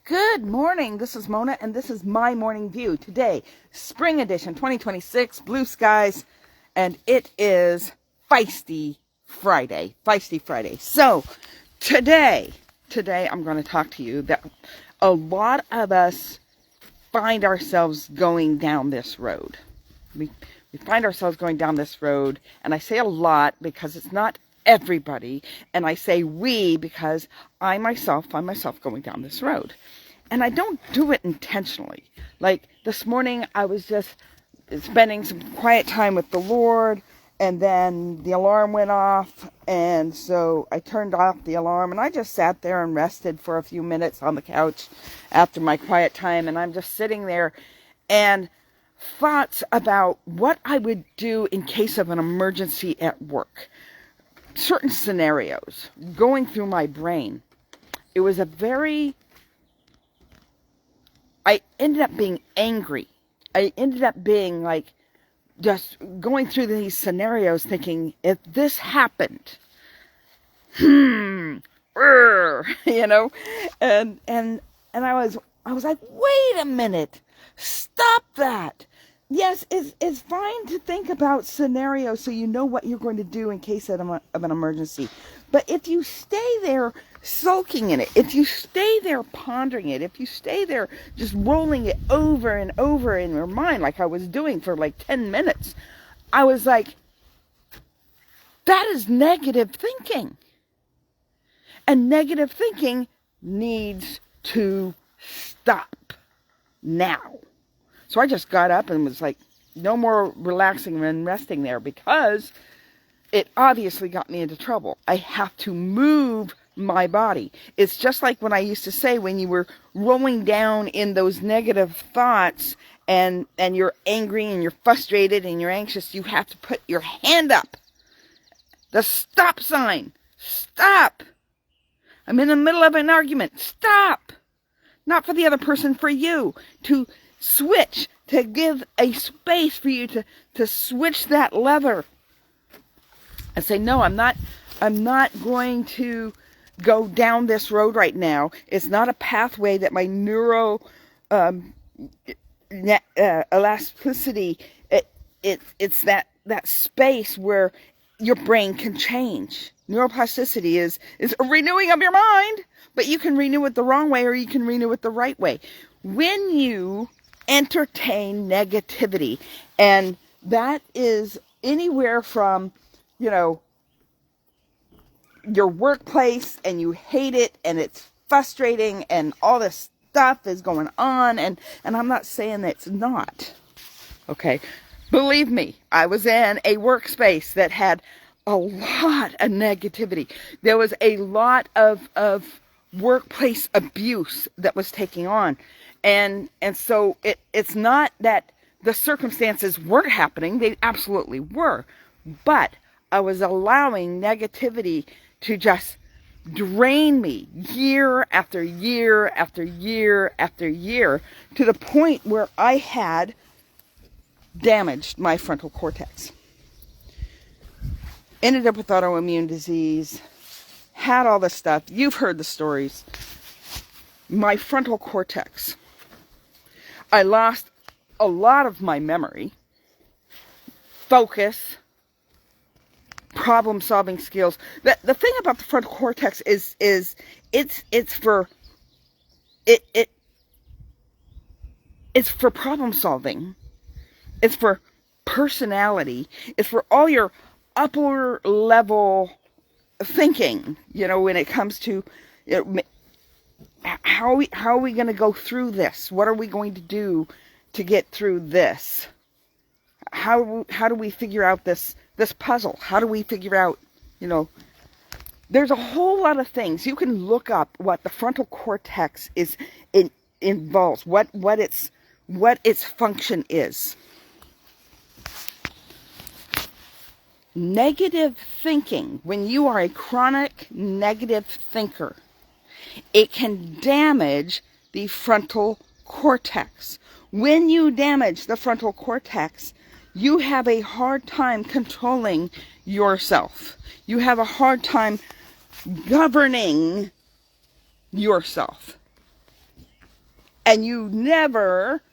Good morning. This is Mona, and this is my morning view. Today, spring edition 2026, blue skies, and it is Feisty Friday. Feisty Friday. So, today I'm going to talk to you that a lot of us find ourselves going down this road. We find ourselves going down this road, and I say a lot because it's not everybody, and I say we because I myself find myself going down this road. And I don't do it intentionally. Like this morning, I was just spending some quiet time with the Lord, and then the alarm went off, and so I turned off the alarm, and I just sat there and rested for a few minutes on the couch after my quiet time, and I'm just sitting there, and thoughts about what I would do in case of an emergency at work. Certain scenarios going through my brain. It was I ended up being angry. I ended up being like, just going through these scenarios thinking, if this happened, and I was like, wait a minute, stop that. Yes, it's fine to think about scenarios so you know what you're going to do in case of an emergency. But if you stay there sulking in it, if you stay there pondering it, if you stay there just rolling it over and over in your mind like I was doing for like 10 minutes, I was like, that is negative thinking. And negative thinking needs to stop now. So I just got up and was like, no more relaxing and resting there, because it obviously got me into trouble. I have to move my body. It's just like when I used to say, when you were rolling down in those negative thoughts and you're angry and you're frustrated and you're anxious, you have to put your hand up. The stop sign. Stop. I'm in the middle of an argument. Stop. Not for the other person, for you. To switch, to give a space for you to switch that lever and say, no, I'm not going to go down this road right now. It's not a pathway that my neuro elasticity, it's that space where your brain can change. Neuroplasticity is a renewing of your mind, but you can renew it the wrong way or you can renew it the right way. When you entertain negativity, and that is anywhere from, your workplace, and you hate it and it's frustrating and all this stuff is going on, and I'm not saying that it's not. Okay. Believe me, I was in a workspace that had a lot of negativity. There was a lot of workplace abuse that was taking on. And so it's not that the circumstances weren't happening. They absolutely were. But I was allowing negativity to just drain me year after year after year after year, to the point where I had damaged my frontal cortex. Ended up with autoimmune disease. Had all this stuff. You've heard the stories. My frontal cortex. I lost a lot of my memory, focus, problem-solving skills. The thing about the frontal cortex is it's for problem solving. It's for personality. It's for all your upper level thinking. When it comes to how are we going to go through this? What are we going to do to get through this? How do we figure out this puzzle? How do we figure out, there's a whole lot of things. You can look up what the frontal cortex involves, what its function is. Negative thinking, when you are a chronic negative thinker, it can damage the frontal cortex. When you damage the frontal cortex, you have a hard time controlling yourself. You have a hard time governing yourself. And you never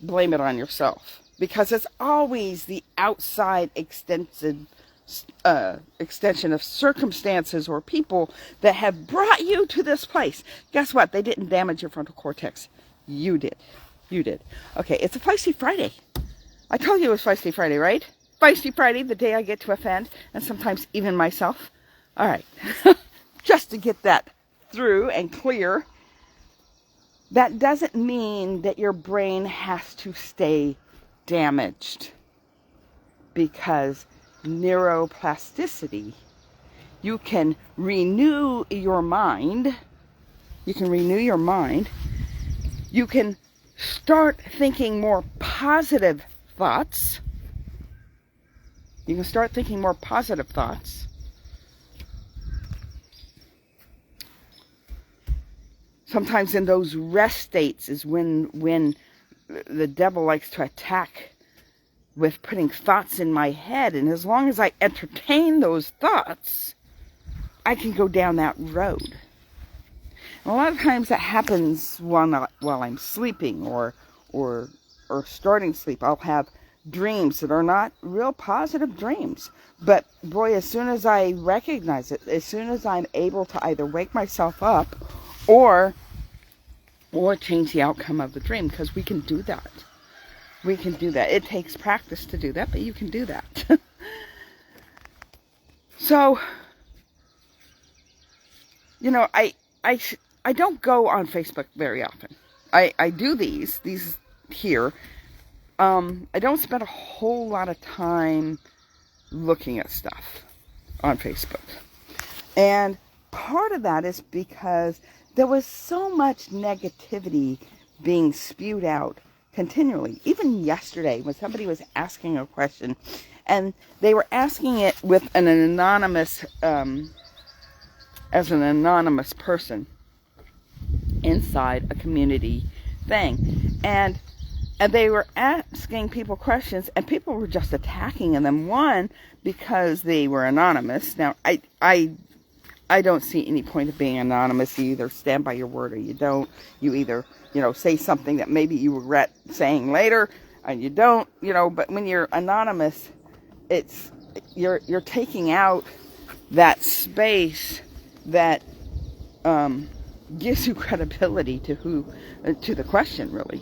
blame it on yourself, because it's always the outside extension of circumstances or people that have brought you to this place. Guess what? They didn't damage your frontal cortex. You did. You did. Okay, it's a Feisty Friday. I told you it was Feisty Friday, right? Feisty Friday, the day I get to offend, and sometimes even myself. All right. Just to get that through and clear, that doesn't mean that your brain has to stay damaged, because neuroplasticity, you can renew your mind. You can renew your mind. You can start thinking more positive thoughts. You can start thinking more positive thoughts. Sometimes in those rest states is when the devil likes to attack with putting thoughts in my head. And as long as I entertain those thoughts, I can go down that road. And a lot of times that happens while I'm sleeping or starting sleep. I'll have dreams that are not real positive dreams. But boy, as soon as I recognize it, as soon as I'm able to either wake myself up or change the outcome of the dream, because we can do that. We can do that. It takes practice to do that, but you can do that. So, you know, I don't go on Facebook very often. I do these here. I don't spend a whole lot of time looking at stuff on Facebook. And part of that is because there was so much negativity being spewed out continually. Even yesterday, when somebody was asking a question, and they were asking it with an anonymous, as an anonymous person inside a community thing, and they were asking people questions, and people were just attacking them. One, because they were anonymous. Now, I don't see any point of being anonymous. You either stand by your word or you don't. You either, say something that maybe you regret saying later, and you don't, but when you're anonymous, you're taking out that space that gives you credibility to the question, really.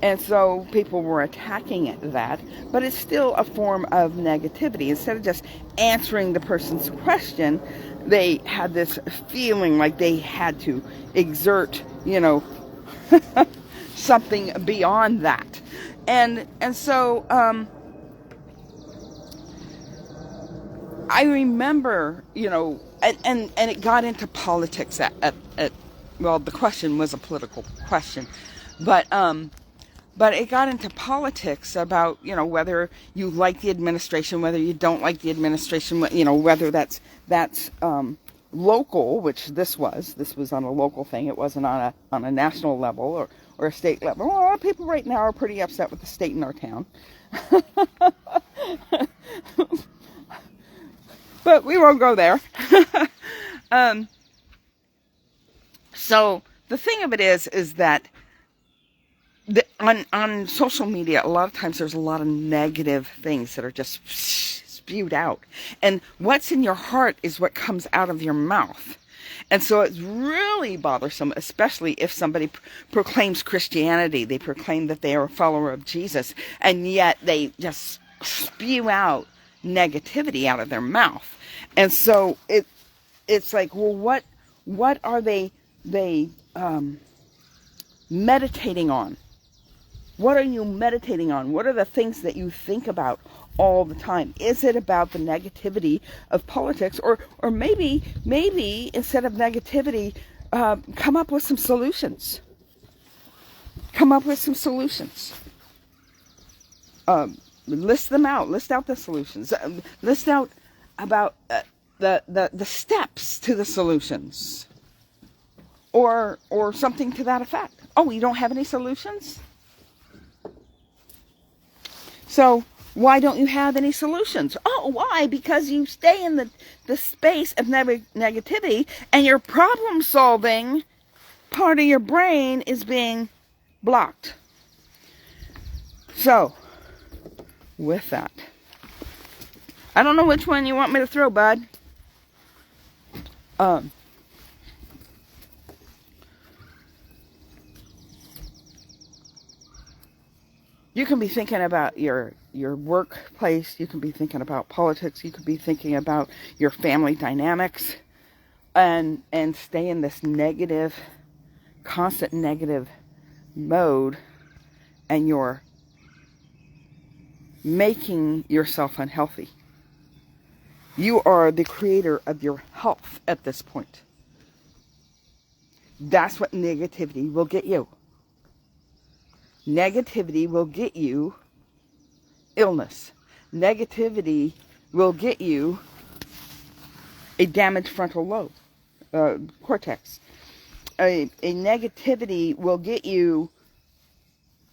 And so people were attacking that, but it's still a form of negativity. Instead of just answering the person's question, they had this feeling like they had to exert, something beyond that. And so I remember, and it got into politics well, the question was a political question, but it got into politics about, whether you like the administration, whether you don't like the administration, whether that's local, which this was on a local thing. It wasn't on a national level or a state level. Well, a lot of people right now are pretty upset with the state in our town. But we won't go there. So the thing of it is that on social media, a lot of times there's a lot of negative things that are just spewed out. And what's in your heart is what comes out of your mouth. And so it's really bothersome, especially if somebody proclaims Christianity. They proclaim that they are a follower of Jesus, and yet they just spew out negativity out of their mouth. And so it's like, well, what are they meditating on? What are you meditating on? What are the things that you think about all the time? Is it about the negativity of politics? Or maybe instead of negativity, come up with some solutions. Come up with some solutions. List them out. List out the solutions. List out about the steps to the solutions. Or something to that effect. Oh, you don't have any solutions? So why don't you have any solutions? Oh, why? Because you stay in the space of negativity, and your problem solving part of your brain is being blocked. So, with that, I don't know which one you want me to throw, bud. You can be thinking about your workplace. You can be thinking about politics. You could be thinking about your family dynamics, and stay in this negative, constant negative mode, and you're making yourself unhealthy. You are the creator of your health at this point. That's what negativity will get you. Negativity will get you illness. Negativity will get you a damaged frontal lobe, cortex. A negativity will get you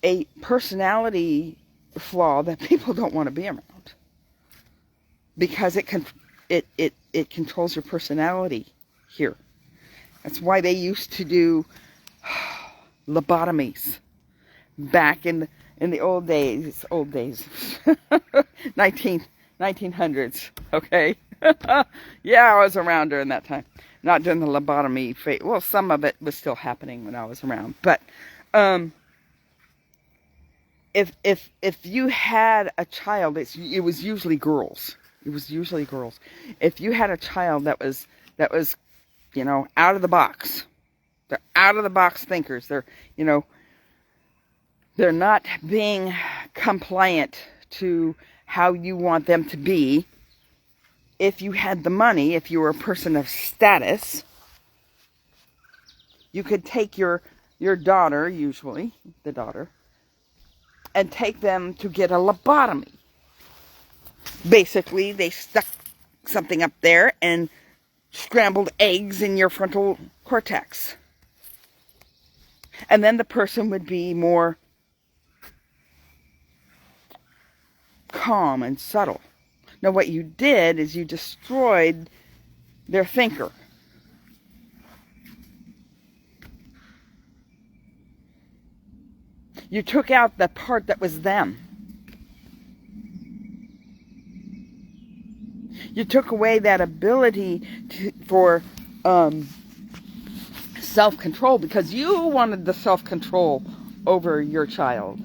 a personality flaw that people don't want to be around, because it controls your personality here. That's why they used to do lobotomies back in the old days, 1900s, okay? Yeah, I was around during that time. Not during the lobotomy phase. Well, some of it was still happening when I was around. But if you had a child, it was usually girls. It was usually girls. If you had a child that was out of the box, they're out of the box thinkers. They're not being compliant to how you want them to be. If you had the money, if you were a person of status, you could take your daughter, usually the daughter, and take them to get a lobotomy. Basically, they stuck something up there and scrambled eggs in your frontal cortex. And then the person would be more calm and subtle. Now, what you did is you destroyed their thinker. You took out the part that was them. You took away that ability for self-control, because you wanted the self-control over your child.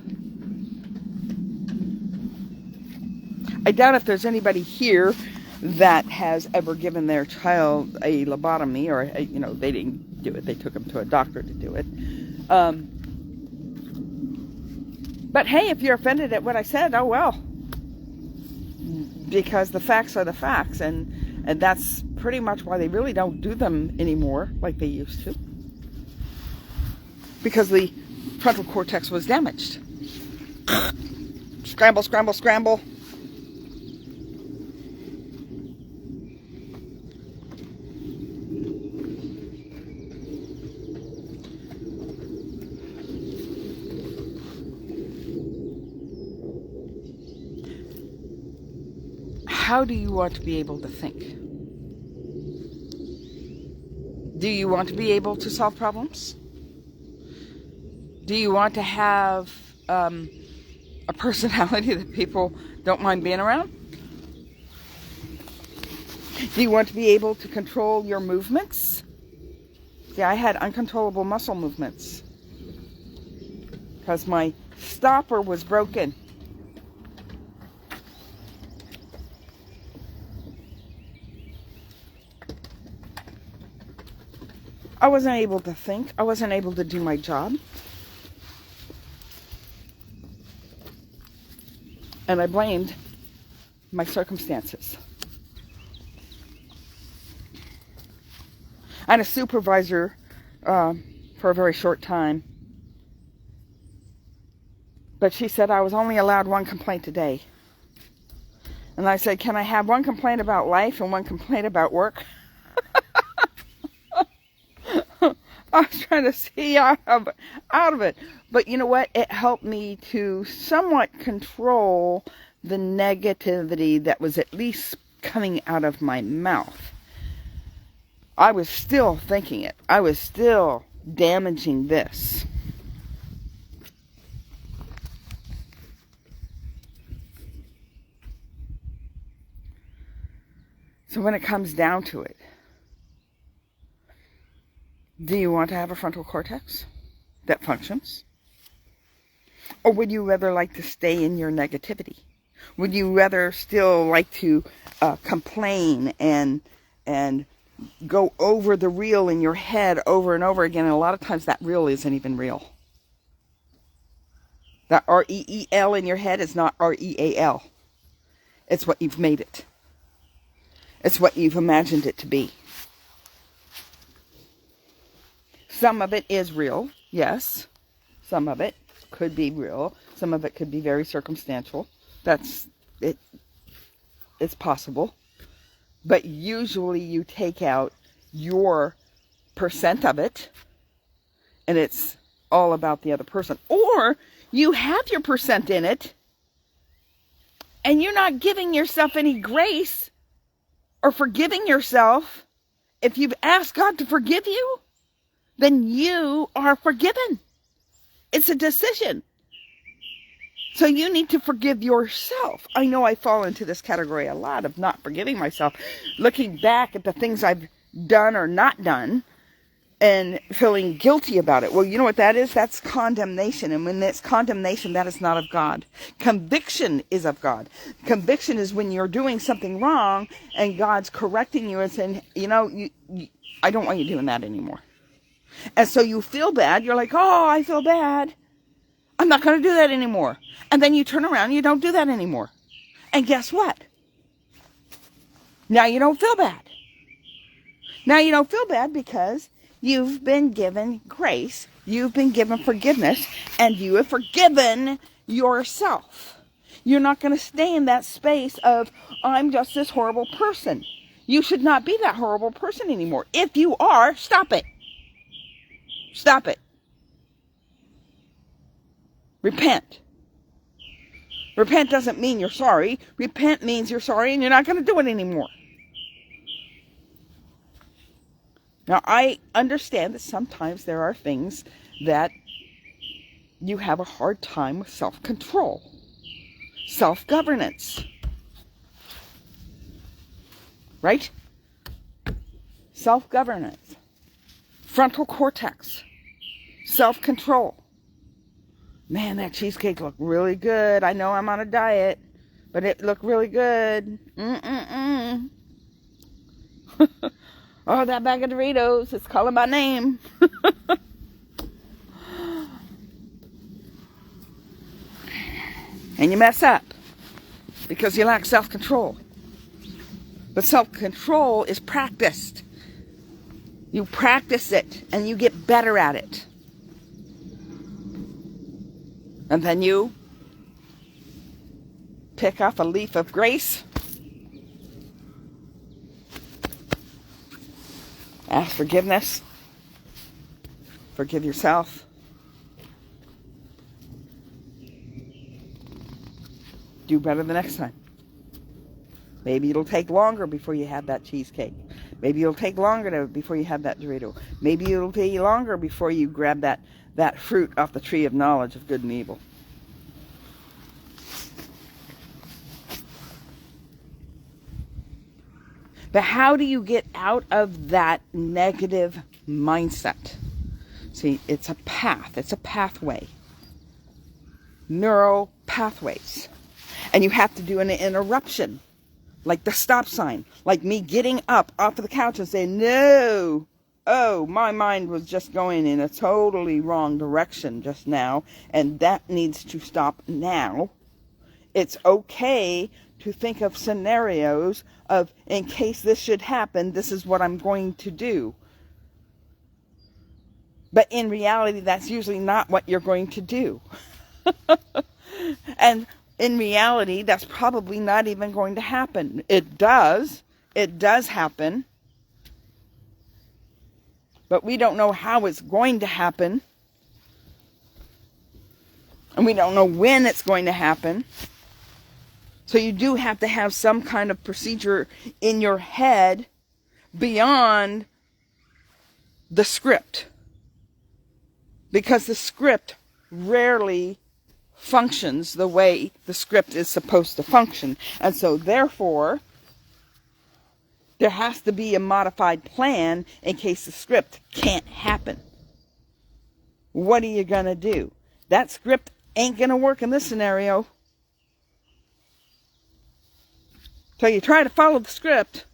I doubt if there's anybody here that has ever given their child a lobotomy, or they didn't do it. They took them to a doctor to do it. But hey, if you're offended at what I said, oh well. Because the facts are the facts, and that's pretty much why they really don't do them anymore like they used to. Because the frontal cortex was damaged. Scramble, scramble, scramble. How do you want to be able to think? Do you want to be able to solve problems? Do you want to have a personality that people don't mind being around? Do you want to be able to control your movements? Yeah, I had uncontrollable muscle movements because my stopper was broken. I wasn't able to think. I wasn't able to do my job. And I blamed my circumstances. I had a supervisor for a very short time. But she said I was only allowed one complaint a day. And I said, can I have one complaint about life and one complaint about work? I was trying to see out of it. But you know what? It helped me to somewhat control the negativity that was at least coming out of my mouth. I was still thinking it. I was still damaging this. So when it comes down to it, do you want to have a frontal cortex that functions? Or would you rather like to stay in your negativity? Would you rather still like to complain and go over the reel in your head over and over again? And a lot of times that reel isn't even real. That R-E-E-L in your head is not R-E-A-L. It's what you've made it. It's what you've imagined it to be. Some of it is real, yes. Some of it could be real. Some of it could be very circumstantial. That's it. It's possible. But usually you take out your percent of it, and it's all about the other person. Or you have your percent in it, and you're not giving yourself any grace or forgiving yourself. If you've asked God to forgive you, then you are forgiven. It's a decision. So you need to forgive yourself. I know I fall into this category a lot of not forgiving myself, looking back at the things I've done or not done and feeling guilty about it. Well, you know what that is? That's condemnation. And when it's condemnation, that is not of God. Conviction is of God. Conviction is when you're doing something wrong and God's correcting you and saying, you know, I don't want you doing that anymore. And so you feel bad. You're like, oh, I feel bad. I'm not going to do that anymore. And then you turn around and you don't do that anymore. And guess what? Now you don't feel bad. Now you don't feel bad because you've been given grace. You've been given forgiveness. And you have forgiven yourself. You're not going to stay in that space of, I'm just this horrible person. You should not be that horrible person anymore. If you are, stop it. Stop it. Repent. Repent doesn't mean you're sorry. Repent means you're sorry and you're not going to do it anymore. Now, I understand that sometimes there are things that you have a hard time with self-control, self-governance. Right? Self-governance. Frontal cortex. Self-control. Man, that cheesecake looked really good. I know I'm on a diet, but it looked really good. Oh, that bag of Doritos, it's calling my name. And you mess up because you lack self-control. But self-control is practiced. You practice it and you get better at it. And then you pick off a leaf of grace. Ask forgiveness. Forgive yourself. Do better the next time. Maybe it'll take longer before you have that cheesecake. Maybe it'll take longer before you have that Dorito. Maybe it'll take longer before you grab that fruit off the tree of knowledge of good and evil. But how do you get out of that negative mindset? See, it's a path. It's a pathway. Neural pathways. And you have to do an interruption. Like the stop sign. Like me getting up off of the couch and saying, no. Oh, my mind was just going in a totally wrong direction just now. And that needs to stop now. It's okay to think of scenarios of, in case this should happen, this is what I'm going to do. But in reality, that's usually not what you're going to do. And in reality, that's probably not even going to happen. It does happen. But we don't know how it's going to happen. And we don't know when it's going to happen. So you do have to have some kind of procedure in your head beyond the script. because the script rarely functions the way the script is supposed to function. And so therefore, there has to be a modified plan in case the script can't happen. What are you going to do? That script ain't going to work in this scenario. So you try to follow the script,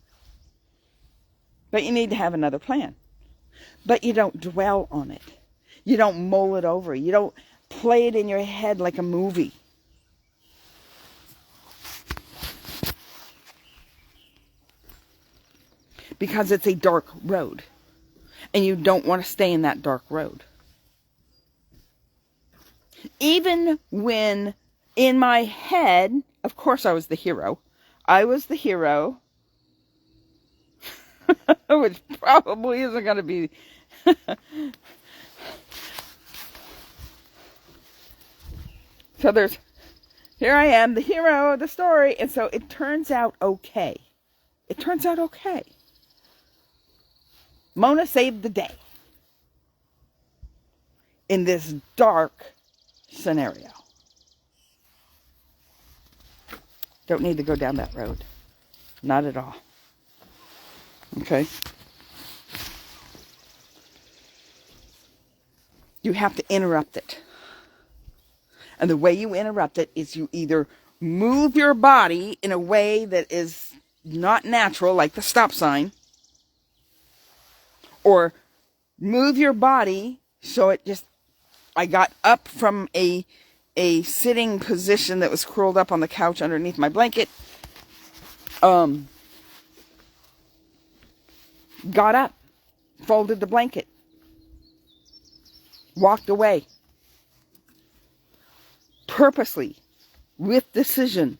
but you need to have another plan. But you don't dwell on it. You don't mull it over. You don't play it in your head like a movie. Because it's a dark road. And you don't want to stay in that dark road. Even when in my head, of course I was the hero. I was the hero. Which probably isn't going to be... So here I am, the hero of the story. And so it turns out okay. It turns out okay. Mona saved the day. In this dark scenario. Don't need to go down that road. Not at all. Okay? You have to interrupt it. And the way you interrupt it is you either move your body in a way that is not natural, like the stop sign, or move your body so it just... I got up from a sitting position that was curled up on the couch underneath my blanket. Got up, folded the blanket, walked away. Purposely, with decision,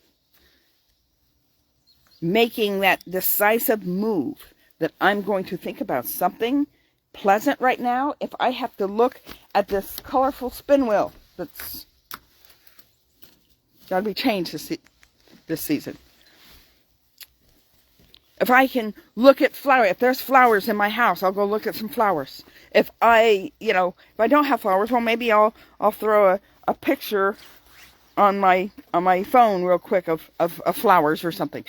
making that decisive move that I'm going to think about something pleasant right now. If I have to look at this colorful spin wheel that's got to be changed this season. If I can look at flowers, if there's flowers in my house, I'll go look at some flowers. If I don't have flowers, well, maybe I'll throw a picture on my phone real quick of flowers or something,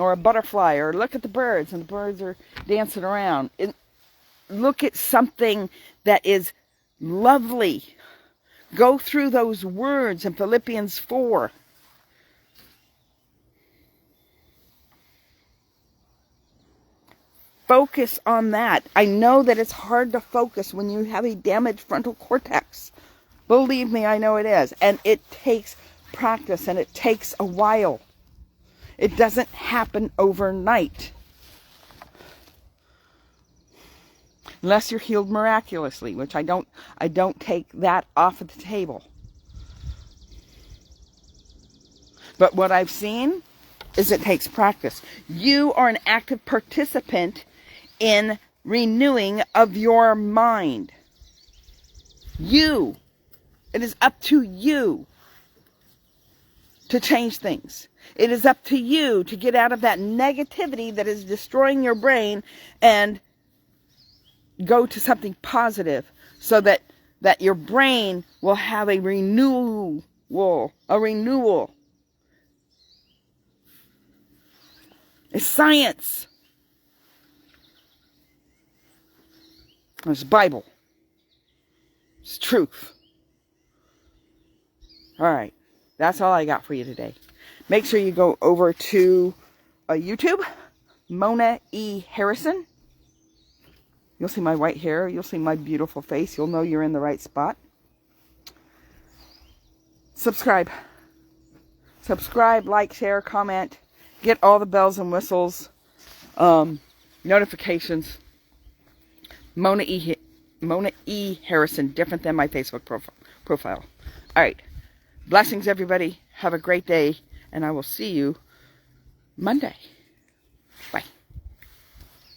or a butterfly, or look at the birds, and the birds are dancing around. Look at something that is lovely. Go through those words in Philippians 4. Focus on that. I know that it's hard to focus when you have a damaged frontal cortex. Believe me, I know it is. And it takes practice, and it takes a while. It doesn't happen overnight. Unless you're healed miraculously, which I don't take that off of the table. But what I've seen is it takes practice. You are an active participant in renewing of your mind. You. It is up to you to change things. It is up to you to get out of that negativity that is destroying your brain and go to something positive, so that your brain will have a renewal. It's science. It's Bible. It's truth. All right. That's all I got for you today. Make sure you go over to YouTube, Mona E. Harrison. You'll see my white hair. You'll see my beautiful face. You'll know you're in the right spot. Subscribe. Subscribe, like, share, comment. Get all the bells and whistles. Notifications. Mona E. Harrison. Different than my Facebook profile. All right. Blessings, everybody. Have a great day. And I will see you Monday.